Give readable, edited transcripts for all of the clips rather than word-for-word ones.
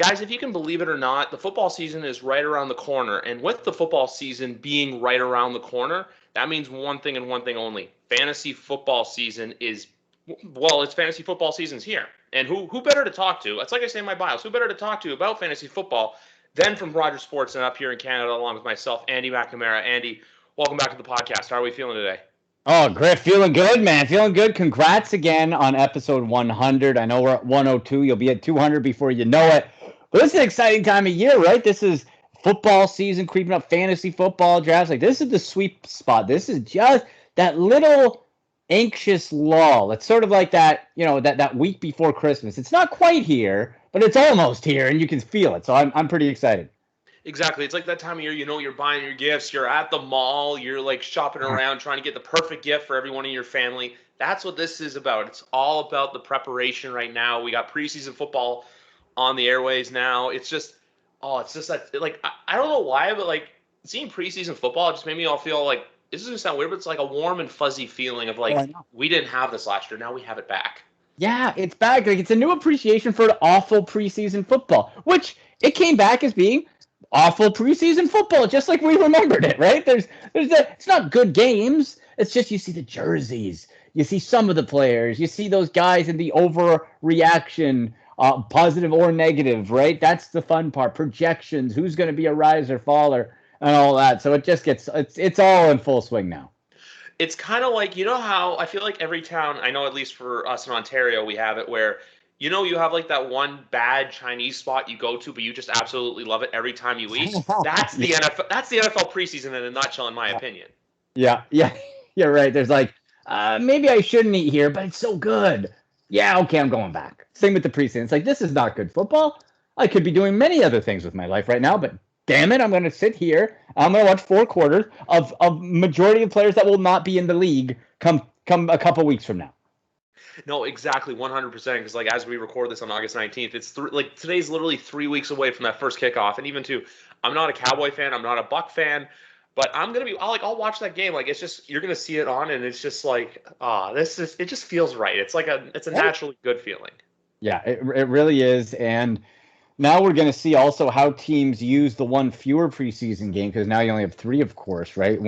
Guys, if you can believe it or not, the football season is right around the corner. And with the football season being right around the corner, that means one thing and one thing only. Fantasy football season is, well, it's fantasy football season's here. And who better to talk to? It's like I say in my bios, who better to talk to about fantasy football than from Rogers Sports and up here in Canada, along with myself, Andy McNamara. Andy, welcome back to the podcast. How are we feeling today? Oh, great. Feeling good, man. Feeling good. Congrats again on episode 100. I know we're at 102. You'll be at 200 before you know it. But this is an exciting time of year, right? This is football season creeping up, fantasy football drafts. Like, this is the sweet spot. This is just that little anxious lull. It's sort of like that, that week before Christmas. It's not quite here, but it's almost here, and you can feel it. So I'm pretty excited. Exactly. It's like that time of year, you're buying your gifts, you're at the mall, you're like shopping around trying to get the perfect gift for everyone in your family. That's what this is about. It's all about the preparation right now. We got preseason football on the airways now. It's just that, like, I don't know why, but like seeing preseason football just made me all feel like, this is going to sound weird, but it's like a warm and fuzzy feeling of like, we didn't have this last year. Now we have it back. Yeah, it's back. Like, it's a new appreciation for awful preseason football, which it came back as being awful preseason football, just like we remembered it, right? It's not good games. It's just you see the jerseys, you see some of the players, you see those guys in the overreaction, positive or negative, right? That's the fun part. Projections, who's going to be a rise or faller, and all that. So it just it's all in full swing now. It's kind of like, how I feel like every town, I know at least for us in Ontario, we have it where you have like that one bad Chinese spot you go to, but you just absolutely love it every time you eat. That's the NFL. That's the NFL preseason in a nutshell, in my opinion. Yeah, you're right. There's like, maybe I shouldn't eat here, but it's so good. Yeah, okay, I'm going back. Same with the preseason. It's like, this is not good football. I could be doing many other things with my life right now, but damn it, I'm going to sit here. I'm going to watch 4 quarters of majority of players that will not be in the league come a couple weeks from now. No, exactly, 100%. Because like as we record this on August 19th, it's like today's literally 3 weeks away from that first kickoff. And even I'm not a Cowboy fan, I'm not a Buck fan, but I'll watch that game. Like, it's just, you're gonna see it on, and it's just like, it just feels right. It's like it's a naturally good feeling. Yeah, it really is. And now we're gonna see also how teams use the one fewer preseason game, because now you only have 3, of course, right?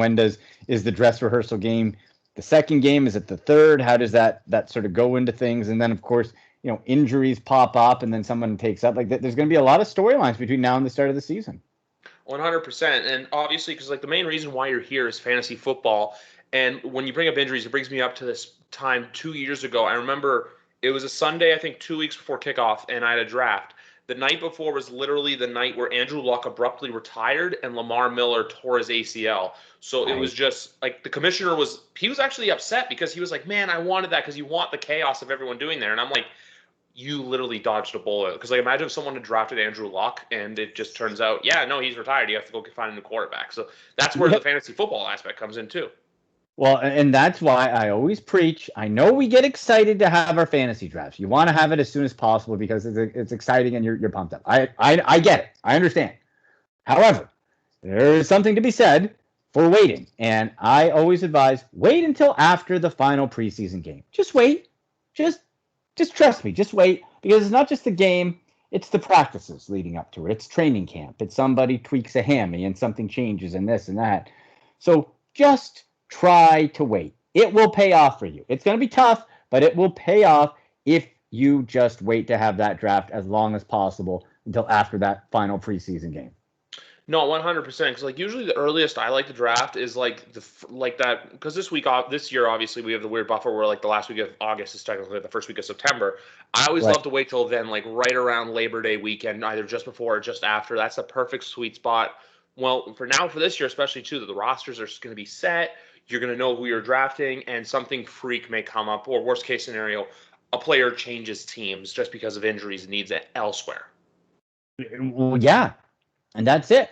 Is the dress rehearsal game the second game? Is it the third? How does that sort of go into things? And then, of course, injuries pop up, and then someone takes up. Like, there's going to be a lot of storylines between now and the start of the season. 100%. And obviously, because like the main reason why you're here is fantasy football. And when you bring up injuries, it brings me up to this time 2 years ago. I remember it was a Sunday, I think 2 weeks before kickoff, and I had a draft. The night before was literally the night where Andrew Luck abruptly retired and Lamar Miller tore his ACL. So It was just like the commissioner was actually upset because he was like, man, I wanted that because you want the chaos of everyone doing there. And I'm like, you literally dodged a bullet. Because like, imagine if someone had drafted Andrew Luck and it just turns out, yeah, no, he's retired. You have to go find a new quarterback. So that's where the fantasy football aspect comes in too. Well, and that's why I always preach. I know we get excited to have our fantasy drafts. You want to have it as soon as possible because it's exciting and you're pumped up. I get it. I understand. However, there is something to be said for waiting. And I always advise, wait until after the final preseason game. Just wait. Just trust me. Just wait. Because it's not just the game. It's the practices leading up to it. It's training camp. It's somebody tweaks a hammy and something changes and this and that. So just try to wait. It will pay off for you. It's going to be tough, but it will pay off if you just wait to have that draft as long as possible until after that final preseason game. No, 100%. Because like usually the earliest I like to draft is like that, because this year obviously we have the weird buffer where like the last week of August is technically the first week of September. I always love to wait till then, like right around Labor Day weekend, either just before or just after. That's the perfect sweet spot. Well, for this year especially too, that the rosters are going to be set. You're going to know who you're drafting, and something freak may come up, or worst case scenario, a player changes teams just because of injuries and needs it elsewhere. Well, yeah, and that's it.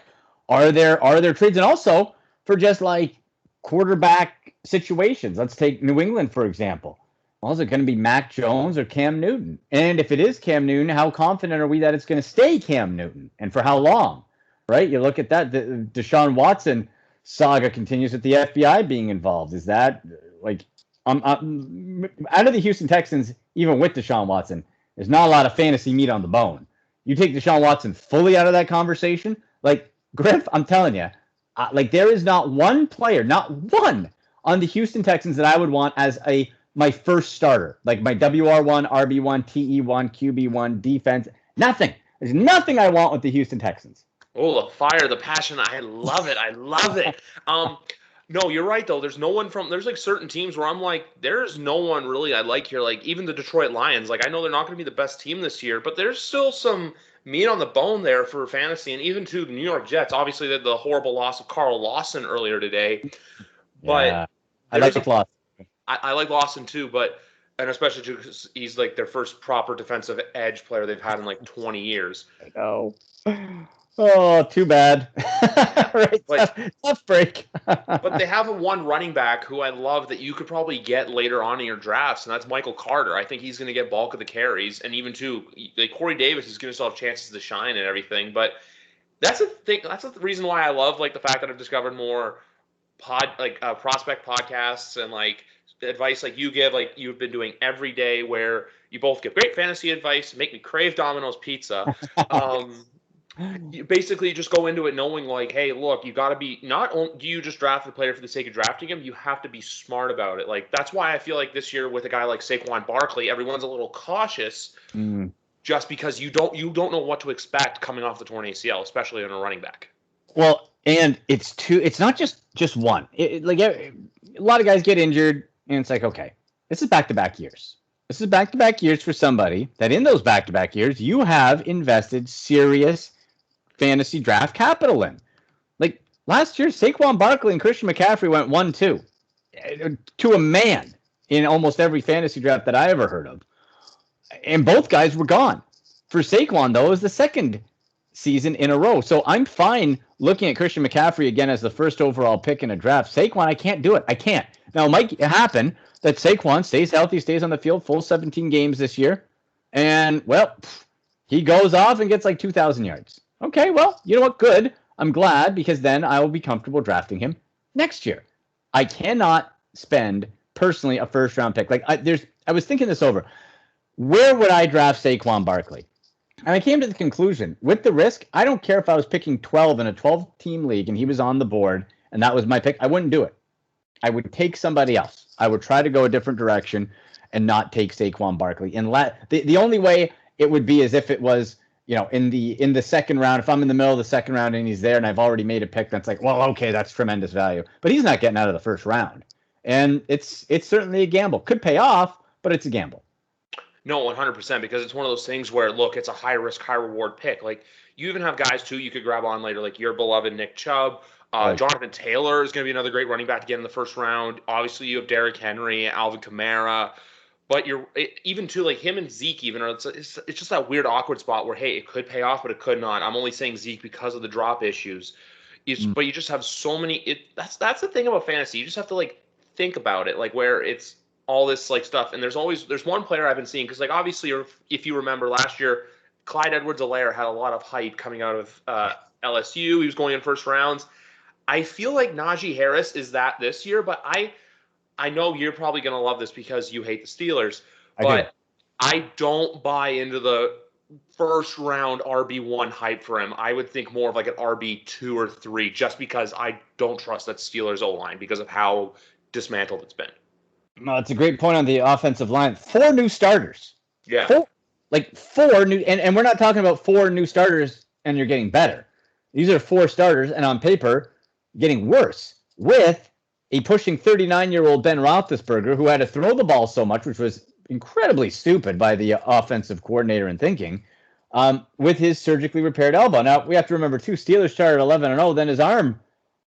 Are there trades? And also for just like quarterback situations, let's take New England, for example. Well, is it going to be Mac Jones or Cam Newton? And if it is Cam Newton, how confident are we that it's going to stay Cam Newton, and for how long? Right? You look at that, the Deshaun Watson saga continues with the FBI being involved. Is that like out of the Houston Texans, even with Deshaun Watson, there's not a lot of fantasy meat on the bone. You take Deshaun Watson fully out of that conversation. Like, Griff, I'm telling you, like there is not one player, not one on the Houston Texans that I would want as my first starter, like my WR1, RB1, TE1, QB1 defense. Nothing. There's nothing I want with the Houston Texans. Oh, the fire, the passion. I love it. I love it. No, you're right though. There's no one there's like certain teams where I'm like, there's no one really I like here. Like even the Detroit Lions. Like I know they're not going to be the best team this year, but there's still some meat on the bone there for fantasy, and even to the New York Jets. Obviously, they had the horrible loss of Carl Lawson earlier today, but yeah, I like Lawson. I like Lawson too, and especially because he's like their first proper defensive edge player they've had in like 20 years. I know. Oh, too bad. Right, tough break. But they have one running back who I love that you could probably get later on in your drafts, and that's Michael Carter. I think he's going to get bulk of the carries, and even too, like Corey Davis is going to still have chances to shine and everything. But that's the thing. That's the reason why I love like the fact that I've discovered more prospect podcasts and like the advice like you give, like you've been doing every day, where you both give great fantasy advice, make me crave Domino's pizza. You basically just go into it knowing like, hey, look, you got to be, not only do you just draft the player for the sake of drafting him, you have to be smart about it. Like that's why I feel like this year with a guy like Saquon Barkley, everyone's a little cautious just because you don't know what to expect coming off the torn ACL, especially on a running back. Well, and it's not just one. Like a lot of guys get injured, and it's like, okay, this is back-to-back years. This is back-to-back years for somebody that in those back-to-back years you have invested serious fantasy draft capital in. Like last year, Saquon Barkley and Christian McCaffrey went 1-2 to a man in almost every fantasy draft that I ever heard of. And both guys were gone. For Saquon, though, it was the second season in a row. So I'm fine looking at Christian McCaffrey again as the first overall pick in a draft. Saquon, I can't do it. I can't. Now, it might happen that Saquon stays healthy, stays on the field, full 17 games this year. And, well, he goes off and gets like 2,000 yards. Okay, well, you know what? Good. I'm glad because then I will be comfortable drafting him next year. I cannot spend personally a first round pick. Like I was thinking this over. Where would I draft Saquon Barkley? And I came to the conclusion with the risk, I don't care if I was picking 12 in a 12-team league and he was on the board and that was my pick. I wouldn't do it. I would take somebody else. I would try to go a different direction and not take Saquon Barkley. And the only way it would be as if it was, you know, in the second round, if I'm in the middle of the second round and he's there and I've already made a pick, that's like, well, okay, that's tremendous value. But he's not getting out of the first round. And it's certainly a gamble. Could pay off, but it's a gamble. No, 100%, because it's one of those things where, look, it's a high-risk, high-reward pick. Like, you even have guys, too, you could grab on later, like your beloved Nick Chubb. Jonathan Taylor is going to be another great running back again in the first round. Obviously, you have Derrick Henry, Alvin Kamara. But even to like him and Zeke, even it's just that weird, awkward spot where, hey, it could pay off, but it could not. I'm only saying Zeke because of the drop issues. But you just have so many. That's the thing about fantasy. You just have to like think about it, like where it's all this like stuff. And there's one player I've been seeing because like obviously, if you remember last year, Clyde Edwards-Helaire had a lot of hype coming out of LSU. He was going in first rounds. I feel like Najee Harris is that this year, but I know you're probably going to love this because you hate the Steelers, but I don't buy into the first round RB1 hype for him. I would think more of like an RB2 or 3 just because I don't trust that Steelers O-line because of how dismantled it's been. No, it's a great point on the offensive line. 4 new starters. Yeah. 4 new, and we're not talking about 4 new starters and you're getting better. These are 4 starters and on paper getting worse with a pushing 39-year-old Ben Roethlisberger who had to throw the ball so much, which was incredibly stupid by the offensive coordinator in thinking, with his surgically repaired elbow. Now, we have to remember, too, Steelers started 11-0, then his arm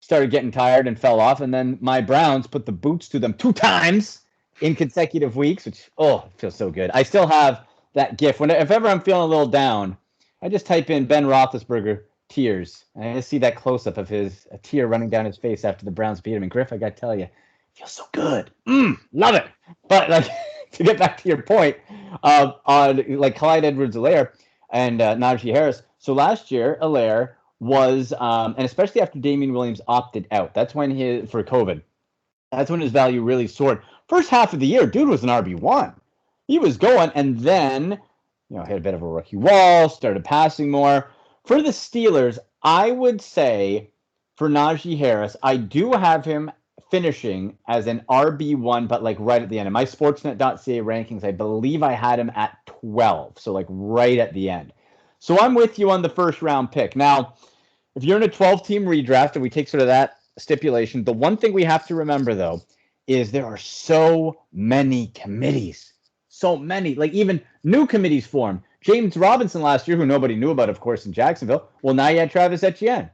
started getting tired and fell off, and then my Browns put the boots to them 2 times in consecutive weeks, which, it feels so good. I still have that gif. If ever I'm feeling a little down, I just type in Ben Roethlisberger tears. And I just see that close-up of a tear running down his face after the Browns beat him. And Griff, I got to tell you, it feels so good. Love it. But like to get back to your point on like Clyde Edwards-Helaire and Najee Harris. So last year, Helaire was, and especially after Damian Williams opted out, that's when for COVID, that's when his value really soared. First half of the year, dude was an RB1. He was going, and then hit a bit of a rookie wall, started passing more. For the Steelers, I would say for Najee Harris, I do have him finishing as an RB1, but like right at the end. In my Sportsnet.ca rankings, I believe I had him at 12, so like right at the end. So I'm with you on the first round pick. Now, if you're in a 12-team redraft and we take sort of that stipulation, the one thing we have to remember, though, is there are so many committees. So many. Like even new committees formed. James Robinson last year, who nobody knew about, of course, in Jacksonville. Well, now you had Travis Etienne.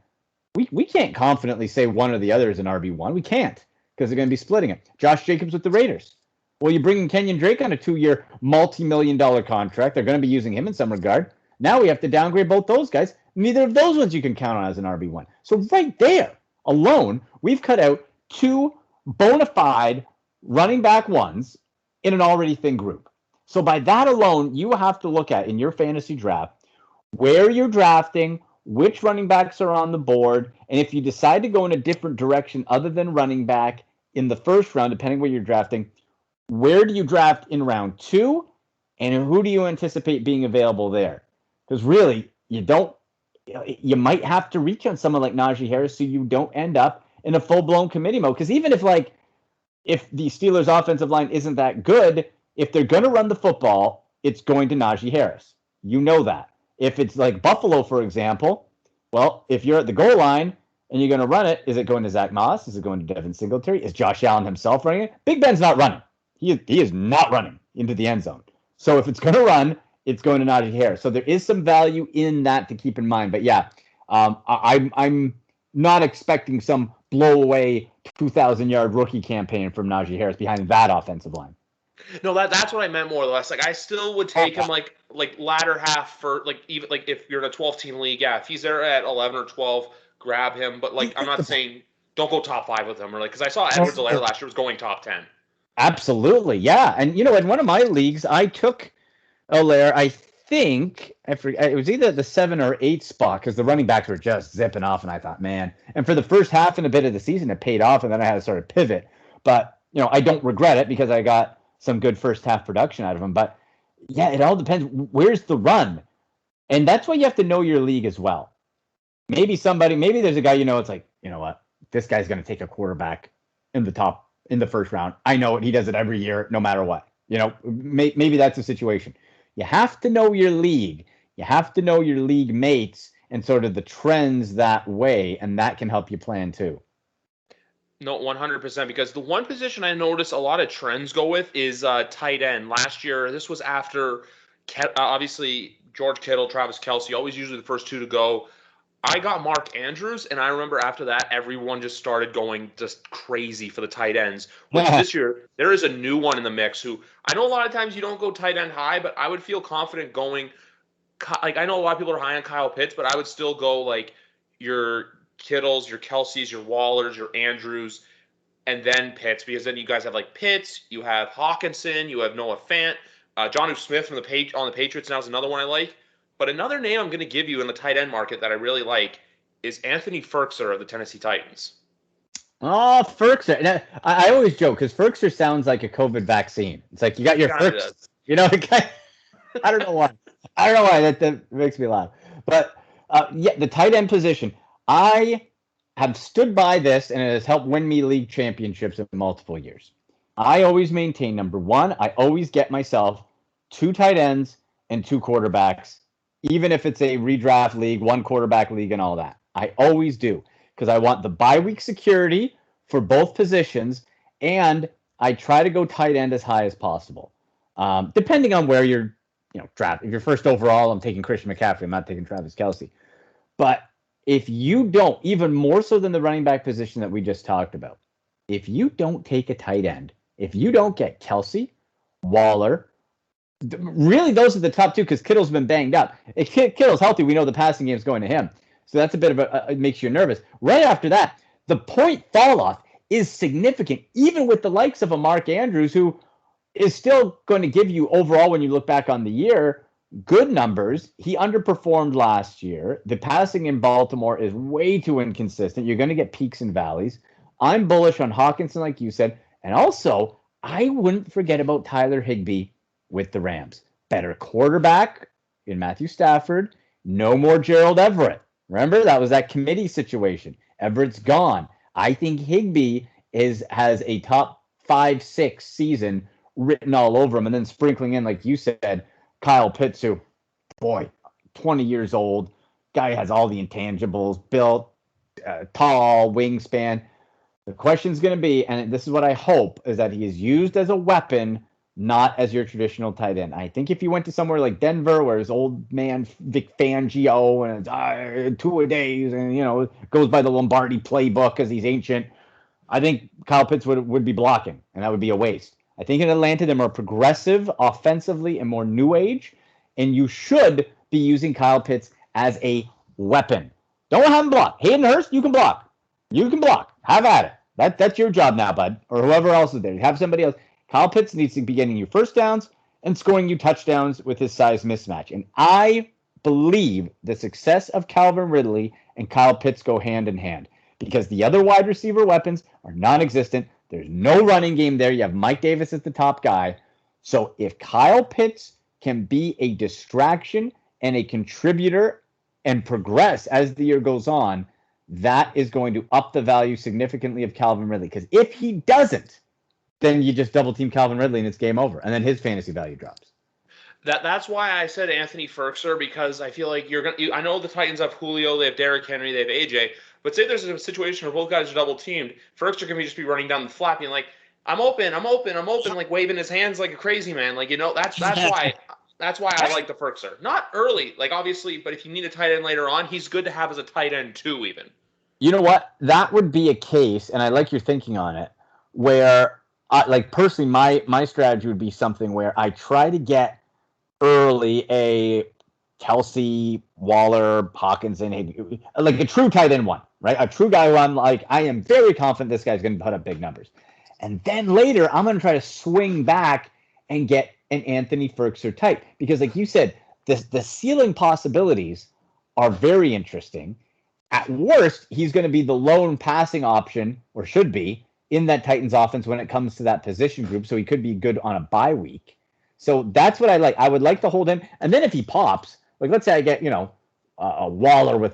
We can't confidently say one or the other is an RB1. We can't because they're going to be splitting it. Josh Jacobs with the Raiders. Well, you bring in Kenyon Drake on a 2-year, multi-million-dollar contract. They're going to be using him in some regard. Now we have to downgrade both those guys. Neither of those ones you can count on as an RB1. So right there alone, we've cut out 2 bona fide running back ones in an already thin group. So by that alone, you have to look at in your fantasy draft where you're drafting, which running backs are on the board, and if you decide to go in a different direction other than running back in the first round, depending where you're drafting, where do you draft in round 2, and who do you anticipate being available there? Because really, you might have to reach on someone like Najee Harris so you don't end up in a full-blown committee mode. Because even if the Steelers' offensive line isn't that good, if they're going to run the football, it's going to Najee Harris. You know that. If it's like Buffalo, for example, well, if you're at the goal line and you're going to run it, is it going to Zach Moss? Is it going to Devin Singletary? Is Josh Allen himself running it? Big Ben's not running. He is not running into the end zone. So if it's going to run, it's going to Najee Harris. So there is some value in that to keep in mind. But yeah, I'm not expecting some blow away 2,000-yard rookie campaign from Najee Harris behind that offensive line. No, that's what I meant more or less. Like I still would take him like latter half for like even like if you're in a 12-team league, yeah, if he's there at 11 or 12, grab him. But like I'm not saying don't go top 5 with him or like because I saw Edwards-Helaire last year was going top 10. Absolutely, yeah. And in one of my leagues, I took Helaire. I think it was either the 7 or 8 spot because the running backs were just zipping off, and I thought, man. And for the first half and a bit of the season, it paid off, and then I had to sort of pivot. But I don't regret it because I got some good first half production out of him. But yeah, it all depends. Where's the run? And that's why you have to know your league as well. Maybe there's a guy, it's like, you know what? This guy's going to take a quarterback in the first round. I know it. He does it every year, no matter what. Maybe that's the situation. You have to know your league. You have to know your league mates and sort of the trends that way, and that can help you plan too. No, 100%. Because the one position I noticed a lot of trends go with is tight end. Last year, this was after, obviously, George Kittle, Travis Kelce, always usually the first 2 to go. I got Mark Andrews, and I remember after that, everyone just started going just crazy for the tight ends. Which this year, there is a new one in the mix who I know a lot of times you don't go tight end high, but I would feel confident going. Like I know a lot of people are high on Kyle Pitts, but I would still go like your Kittles, your Kelce's, your Wallers, your Andrews, and then Pitts, because then you guys have like Pitts, you have Hawkinson, you have Noah Fant, Jonnu Smith from on the Patriots now is another one I like. But another name I'm going to give you in the tight end market that I really like is Anthony Firkser of the Tennessee Titans. Oh, Firkser. Now, I always joke because Firkser sounds like a COVID vaccine. It's like you got your Firkser. I don't know why. That makes me laugh. But yeah, the tight end position. I have stood by this, and it has helped win me league championships in multiple years. I always maintain, number one, I always get myself 2 tight ends and 2 quarterbacks, even if it's a redraft league, 1 quarterback league, and all that. I always do, because I want the bye week security for both positions, and I try to go tight end as high as possible. Depending on where you're, draft. If you're first overall, I'm taking Christian McCaffrey. I'm not taking Travis Kelce. But if you don't, even more so than the running back position that we just talked about, if you don't take a tight end, if you don't get Kelce, Waller, really those are the top 2 because Kittle's been banged up. If Kittle's healthy, we know the passing game is going to him. So that's a bit of it makes you nervous. Right after that, the point fall off is significant, even with the likes of a Mark Andrews, who is still going to give you overall, when you look back on the year, good numbers. He underperformed last year. The passing in Baltimore is way too inconsistent. You're going to get peaks and valleys. I'm bullish on Hawkinson, like you said. And also, I wouldn't forget about Tyler Higbee with the Rams. Better quarterback in Matthew Stafford. No more Gerald Everett. Remember, that was that committee situation. Everett's gone. I think Higbee has a top 5-6 season written all over him, and then sprinkling in, like you said, Kyle Pitts, who, boy, 20 years old, guy has all the intangibles, built, tall, wingspan. The question's going to be, and this is what I hope, is that he is used as a weapon, not as your traditional tight end. I think if you went to somewhere like Denver, where his old man Vic Fangio and it's 2-a-days and goes by the Lombardi playbook because he's ancient, I think Kyle Pitts would be blocking, and that would be a waste. I think in Atlanta they're more progressive offensively and more new age, and you should be using Kyle Pitts as a weapon. Don't have him block. Hayden Hurst, you can block. You can block. Have at it. That's your job now, bud, or whoever else is there. Have somebody else. Kyle Pitts needs to be getting you first downs and scoring you touchdowns with his size mismatch. And I believe the success of Calvin Ridley and Kyle Pitts go hand in hand because the other wide receiver weapons are non-existent. There's no running game there. You have Mike Davis as the top guy. So if Kyle Pitts can be a distraction and a contributor and progress as the year goes on, that is going to up the value significantly of Calvin Ridley. Because if he doesn't, then you just double team Calvin Ridley and it's game over. And then his fantasy value drops. That's why I said Anthony Firkser, because I feel like I know the Titans have Julio, they have Derrick Henry, they have AJ, but say there's a situation where both guys are double teamed, Firkser can just be running down the flat, being like, I'm open, like waving his hands like a crazy man. Like, that's why I like the Firkser. Not early, like obviously, but if you need a tight end later on, he's good to have as a tight end too, even. You know what? That would be a case, and I like your thinking on it, where personally, my strategy would be something where I try to get early a Kelsey, Waller, Hawkinson, like a true tight end one, right? A true guy who I am very confident this guy's going to put up big numbers. And then later, I'm going to try to swing back and get an Anthony Firkser type. Because like you said, the ceiling possibilities are very interesting. At worst, he's going to be the lone passing option, or should be, in that Titans offense when it comes to that position group. So he could be good on a bye week. So that's what I like. I would like to hold him. And then if he pops, like let's say I get, a Waller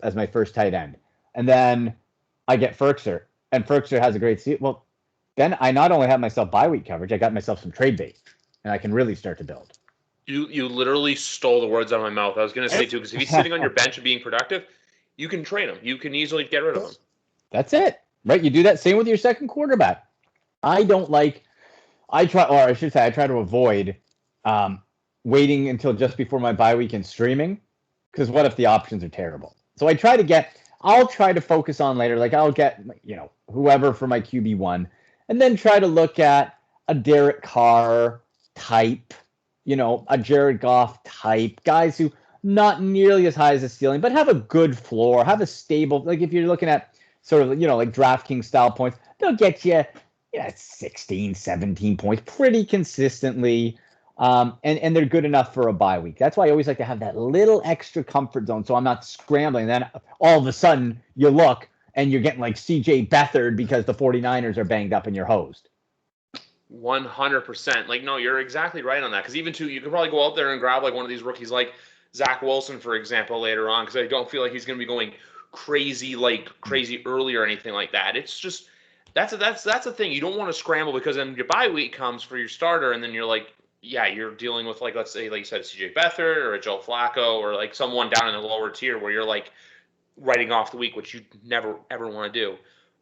as my first tight end. And then I get Firkser. And Firkser has a great season. Well, then I not only have myself bye week coverage, I got myself some trade bait. And I can really start to build. You literally stole the words out of my mouth. I was going to say, too, because if he's sitting on your bench and being productive, you can trade him. You can easily get rid of him. That's it. Right? You do that same with your second quarterback. I try to avoid waiting until just before my bye week and streaming, because what if the options are terrible? So I'll try to focus on later. Like I'll get, whoever for my QB1, and then try to look at a Derek Carr type, a Jared Goff type, guys who not nearly as high as the ceiling, but have a good floor, have a stable, like if you're looking at sort of, like DraftKings style points, they'll get you, 16, 17 points pretty consistently. And they're good enough for a bye week. That's why I always like to have that little extra comfort zone so I'm not scrambling. Then all of a sudden you look and you're getting like CJ Beathard because the 49ers are banged up and you're hosed. 100%. Like, no, you're exactly right on that. Because even you could probably go out there and grab like one of these rookies like Zach Wilson, for example, later on, because I don't feel like he's going to be going crazy early or anything like that. It's just that's the thing. You don't want to scramble because then your bye week comes for your starter, and then you're like, yeah, you're dealing with like, let's say, like you said, CJ Beathard or a Joe Flacco or like someone down in the lower tier where you're like writing off the week, which you never ever want to do.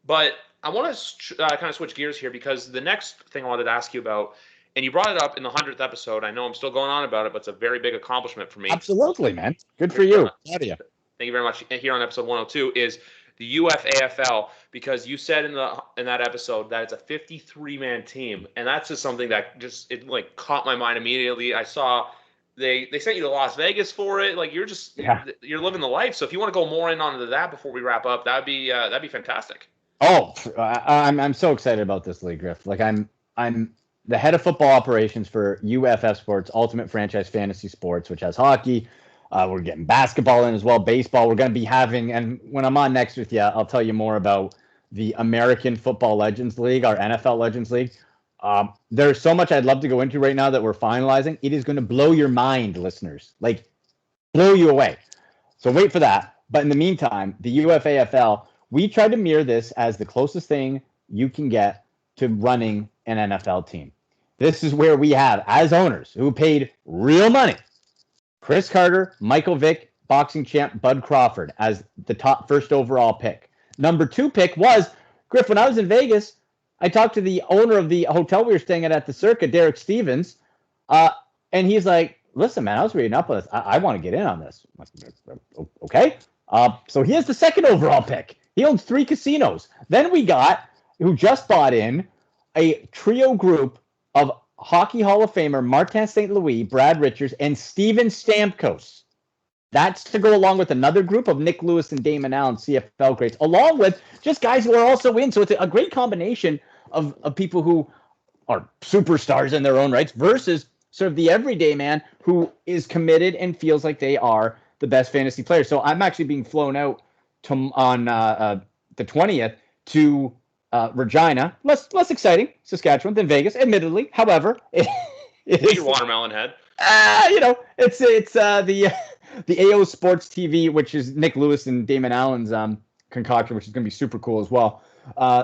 But I want to kind of switch gears here because the next thing I wanted to ask you about, and you brought it up in the 100th episode. I know I'm still going on about it, but it's a very big accomplishment for me. Absolutely, man. Good for you. Thank you very much. Here on episode 102 is the UFAFL, because you said in that episode that it's a 53-man team, and that's just something that it caught my mind immediately. I saw they sent you to Las Vegas for it. Like you're living the life. So if you want to go more onto that before we wrap up, that'd be fantastic. Oh, I'm so excited about this league, Griff. Like I'm the head of football operations for UFF Sports, Ultimate Franchise Fantasy Sports, which has hockey. We're getting basketball in as well, baseball. We're going to be having, and when I'm on next with you, I'll tell you more about the American Football Legends League, our NFL Legends League. There's so much I'd love to go into right now that we're finalizing. It is going to blow your mind, listeners. Like blow you away. So wait for that. But in the meantime, the UFAFL, we tried to mirror this as the closest thing you can get to running an NFL team. This is where we have, as owners who paid real money, Chris Carter, Michael Vick, boxing champ Bud Crawford as the top first overall pick. Number 2 pick was, Griff, when I was in Vegas, I talked to the owner of the hotel we were staying at the Circa, Derek Stevens, and he's like, listen, man, I was reading up on this. I want to get in on this. Okay. So he has the 2nd overall pick. He owns 3 casinos. Then we got, who just bought in, a trio group of Hockey Hall of Famer Martin St. Louis, Brad Richards, and Steven Stamkos. That's to go along with another group of Nick Lewis and Damon Allen, CFL greats, along with just guys who are also in. So it's a great combination of people who are superstars in their own rights versus sort of the everyday man who is committed and feels like they are the best fantasy player. So I'm actually being flown out on the 20th to Regina, less exciting, Saskatchewan than Vegas, admittedly. However, it is your watermelon head. It's the AO Sports TV, which is Nick Lewis and Damon Allen's concoction, which is going to be super cool as well.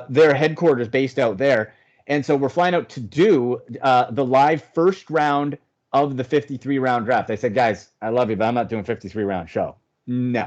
Their headquarters based out there. And so we're flying out to do the live first round of the 53-round draft. I said, guys, I love you, but I'm not doing 53-round show. No,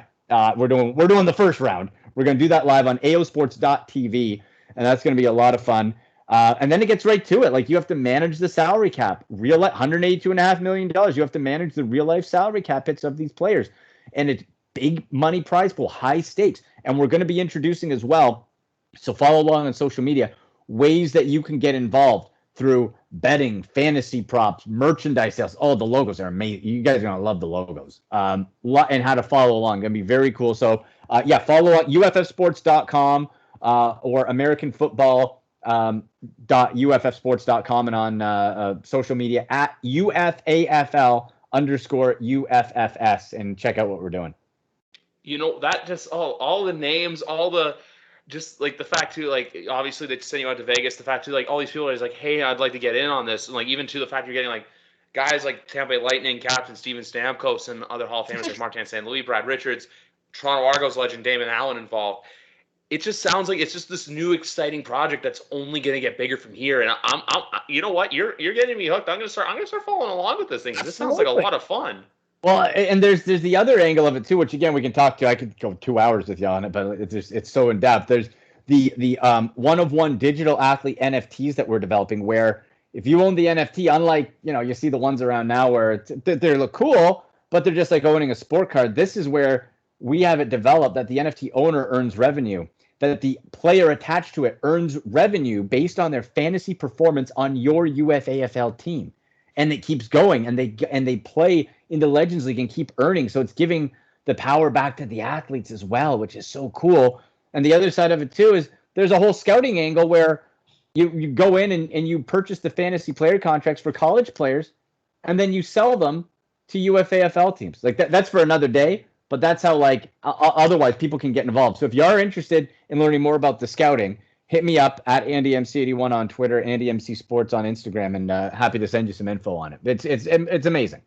we're doing the first round. We're going to do that live on aosports.tv, and that's going to be a lot of fun. And then it gets right to it. Like, you have to manage the salary cap. Real $182.5 million. You have to manage the real life salary cap hits of these players. And it's big money prize pool, high stakes. And we're going to be introducing as well, so follow along on social media, ways that you can get involved through betting, fantasy props, merchandise sales. Oh, the logos are amazing. You guys are going to love the logos. And how to follow along. Going to be very cool. So, follow at UFFsports.com or American Football .uffsports.com and on social media at UFAFL_UFFS, and check out what we're doing. That just all the names, all the just like the fact too, like obviously they send you out to Vegas, the fact too, like all these people are like, hey, I'd like to get in on this, and like even to the fact you're getting like guys like Tampa Bay Lightning captain Steven Stamkos and other Hall of Famers like Martin St. Louis, Brad Richards, Toronto Argos legend Damon Allen involved. It just sounds like it's just this new exciting project that's only going to get bigger from here. And I'm you know what? You're getting me hooked. I'm going to start following along with this thing. This sounds like a lot of fun. Well, and there's the other angle of it too, which again we can talk to. I could go 2 hours with you on it, but it's so in depth. There's the one-of-one digital athlete NFTs that we're developing, where if you own the NFT, unlike you see the ones around now where they look cool, but they're just like owning a sport card. This is where we have it developed that the NFT owner earns revenue, that the player attached to it earns revenue based on their fantasy performance on your UFAFL team. And it keeps going, and they play in the Legends League and keep earning. So it's giving the power back to the athletes as well, which is so cool. And the other side of it too is there's a whole scouting angle where you go in and you purchase the fantasy player contracts for college players, and then you sell them to UFAFL teams. Like that's for another day. But that's how, otherwise people can get involved. So if you are interested in learning more about the scouting, hit me up at AndyMC81 on Twitter, AndyMC Sports on Instagram, and happy to send you some info on it. It's amazing.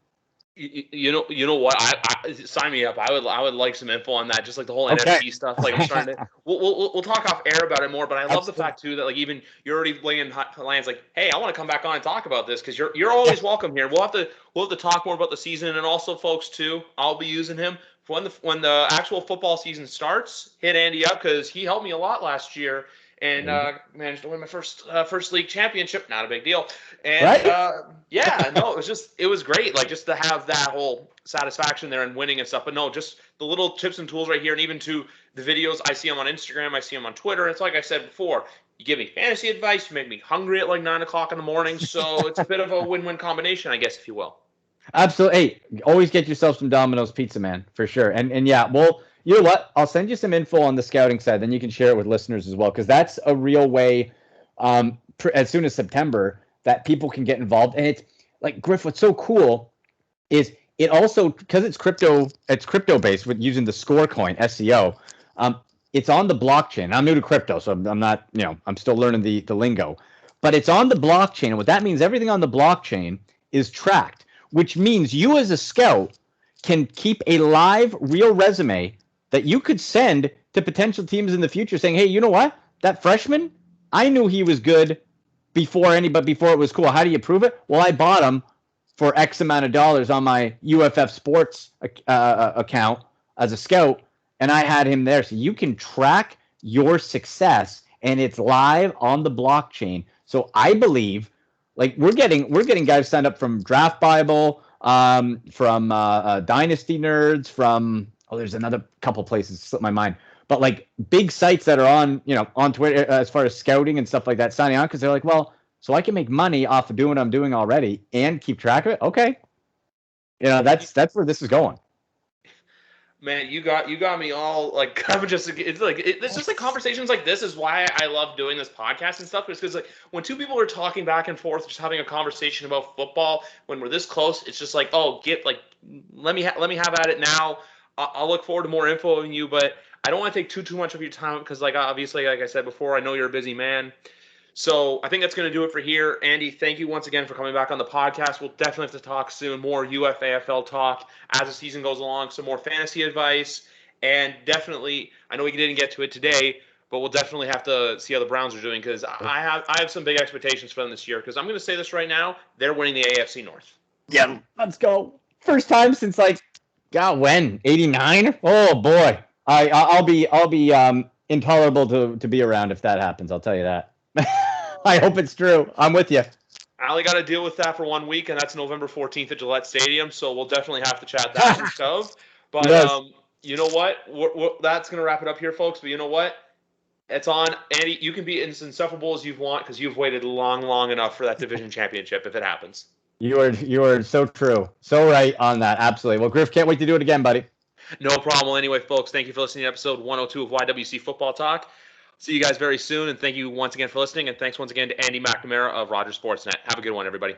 You know what? I sign me up. I would like some info on that, just like the whole NFT stuff. Like I'm starting to. We'll talk off air about it more. But I love the fact too that like even you're already laying lines like, hey, I want to come back on and talk about this because you're always welcome here. We'll have to talk more about the season, and also folks too. I'll be using him. When the actual football season starts, hit Andy up because he helped me a lot last year and managed to win my first league championship. Not a big deal. And right? it was great. Like just to have that whole satisfaction there and winning and stuff. But no, just the little tips and tools right here, and even to the videos. I see them on Instagram. I see them on Twitter. It's like I said before. You give me fantasy advice. You make me hungry at like 9 o'clock in the morning. So it's a bit of a win-win combination, I guess, if you will. Absolutely. Hey, always get yourself some Domino's Pizza, man, for sure. And yeah, well, you know what? I'll send you some info on the scouting side, then you can share it with listeners as well, because that's a real way, as soon as September, that people can get involved. And it's like, Griff, what's so cool is it also, because it's crypto based with using the Score coin, SEO, it's on the blockchain. I'm new to crypto, so I'm not, I'm still learning the lingo. But it's on the blockchain. And what that means, everything on the blockchain is tracked, which means you as a scout can keep a live, real resume that you could send to potential teams in the future saying, hey, you know what? That freshman, I knew he was good before it was cool. How do you prove it? Well, I bought him for X amount of dollars on my UFF Sports account as a scout, and I had him there. So you can track your success, and it's live on the blockchain. So I believe, like, we're getting guys signed up from Draft Bible, from Dynasty Nerds, from there's another couple places slipped my mind, but like big sites that are on Twitter as far as scouting and stuff like that, signing on because they're like, well, so I can make money off of doing what I'm doing already and keep track of it. Okay, that's where this is going. Man, you got me all like I'm just it's just like conversations like this is why I love doing this podcast and stuff, because like when two people are talking back and forth, just having a conversation about football when we're this close, it's just like, oh, let me have at it now. I'll look forward to more info on you, but I don't want to take too much of your time because, like, obviously, like I said before, I know you're a busy man. So I think that's going to do it for here. Andy, thank you once again for coming back on the podcast. We'll definitely have to talk soon, more UFAFL talk as the season goes along, some more fantasy advice, and definitely, I know we didn't get to it today, but we'll definitely have to see how the Browns are doing because I have some big expectations for them this year because I'm going to say this right now, they're winning the AFC North. Yeah, let's go. First time since when? 89? Oh boy. I'll be intolerable to be around if that happens. I'll tell you that. I hope it's true. I'm with you. I only got to deal with that for 1 week, and that's November 14th at Gillette Stadium. So we'll definitely have to chat that and stuff. But yes. You know what? That's gonna wrap it up here, folks. But you know what? It's on, Andy. You can be as insufferable as you want because you've waited long enough for that division championship if it happens. You are so true. So right on that. Absolutely. Well, Griff, can't wait to do it again, buddy. No problem. Anyway, folks, thank you for listening to episode 102 of YWC Football Talk. See you guys very soon, and thank you once again for listening, and thanks once again to Andy McNamara of Rogers Sportsnet. Have a good one, everybody.